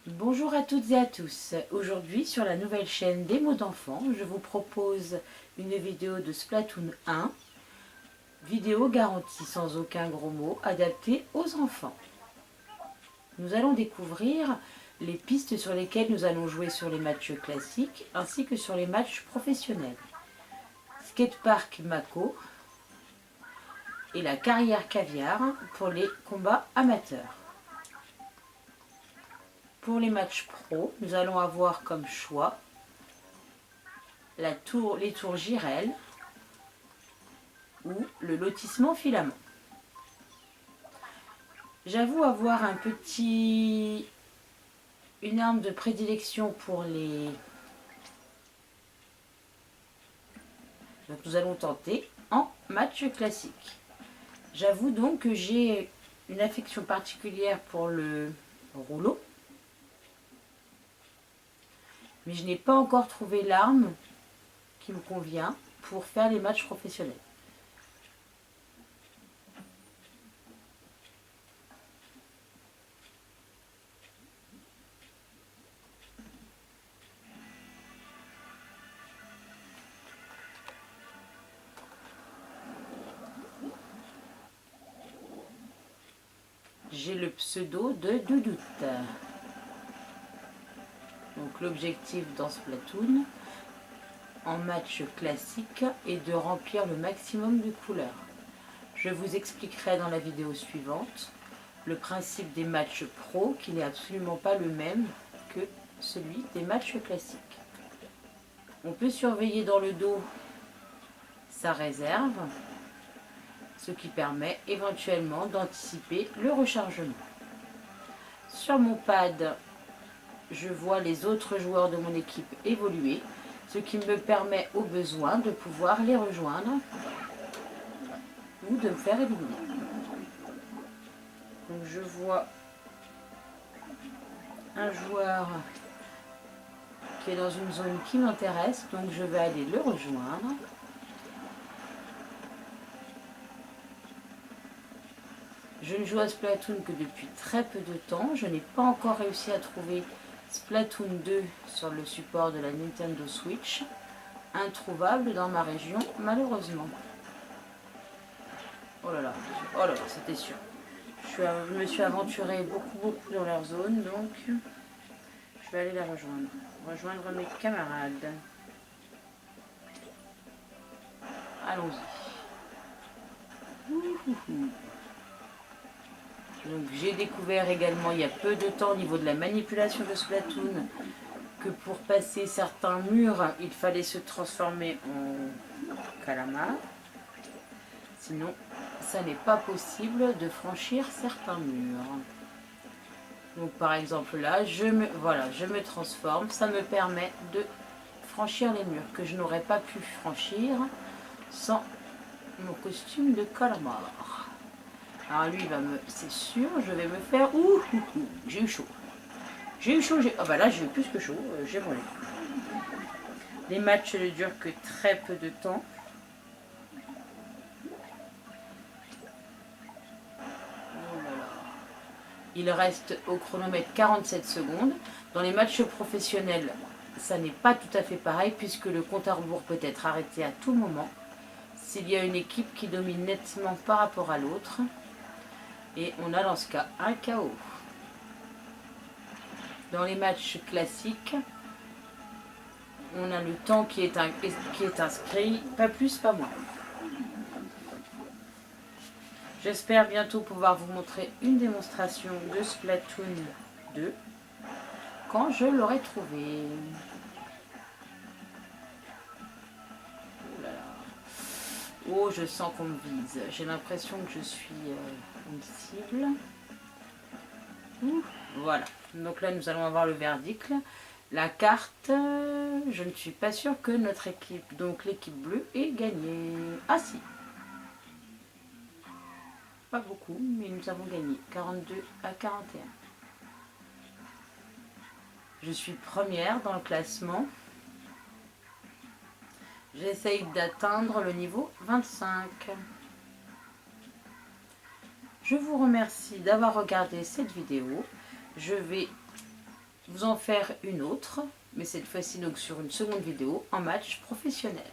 Bonjour à toutes et à tous. Aujourd'hui sur la nouvelle chaîne des mots d'enfants, je vous propose une vidéo de Splatoon 1, vidéo garantie sans aucun gros mot, adaptée aux enfants. Nous allons découvrir les pistes sur lesquelles nous allons jouer sur les matchs classiques ainsi que sur les matchs professionnels. Skatepark Mako et la carrière caviar pour les combats amateurs. Pour les matchs pro, nous allons avoir comme choix les tours Girel ou le lotissement filament. J'avoue avoir une arme de prédilection pour les... Donc nous allons tenter en match classique. J'avoue donc que j'ai une affection particulière pour le rouleau. Mais je n'ai pas encore trouvé l'arme qui me convient pour faire les matchs professionnels. J'ai le pseudo de Doudoute. Donc l'objectif dans Splatoon, en match classique, est de remplir le maximum de couleurs. Je vous expliquerai dans la vidéo suivante le principe des matchs pro, qui n'est absolument pas le même que celui des matchs classiques. On peut surveiller dans le dos sa réserve, ce qui permet éventuellement d'anticiper le rechargement. Sur mon pad, je vois les autres joueurs de mon équipe évoluer, ce qui me permet au besoin de pouvoir les rejoindre ou de me faire éliminer. Donc je vois un joueur qui est dans une zone qui m'intéresse, donc je vais aller le rejoindre. Je ne joue à Splatoon que depuis très peu de temps. Je n'ai pas encore réussi à trouver Splatoon 2 sur le support de la Nintendo Switch. Introuvable dans ma région, malheureusement. Oh là là, c'était sûr. Je me suis aventurée beaucoup dans leur zone, donc je vais aller la rejoindre. Rejoindre mes camarades. Allons-y. Donc j'ai découvert également il y a peu de temps au niveau de la manipulation de Splatoon que pour passer certains murs, il fallait se transformer en calamar. Sinon, ça n'est pas possible de franchir certains murs. Donc par exemple là, je me transforme. Ça me permet de franchir les murs que je n'aurais pas pu franchir sans mon costume de calamar. Alors lui, c'est sûr, je vais me faire... J'ai eu chaud. Ah bah là, j'ai eu plus que chaud, j'ai brûlé. Les matchs ne durent que très peu de temps. Il reste au chronomètre 47 secondes. Dans les matchs professionnels, ça n'est pas tout à fait pareil puisque le compte à rebours peut être arrêté à tout moment s'il y a une équipe qui domine nettement par rapport à l'autre. Et on a dans ce cas un KO. Dans les matchs classiques, on a le temps qui est inscrit, pas plus, pas moins. J'espère bientôt pouvoir vous montrer une démonstration de Splatoon 2 quand je l'aurai trouvé. Oh là là. Oh, je sens qu'on me vise. J'ai l'impression que je suis une cible. Voilà. Donc là, nous allons avoir le verdict. La carte, je ne suis pas sûre que notre équipe, donc l'équipe bleue, ait gagné. Ah si. Pas beaucoup, mais nous avons gagné. 42 à 41. Je suis première dans le classement. J'essaye d'atteindre le niveau 25. Je vous remercie d'avoir regardé cette vidéo. Je vais vous en faire une autre, mais cette fois-ci donc sur une seconde vidéo en match professionnel.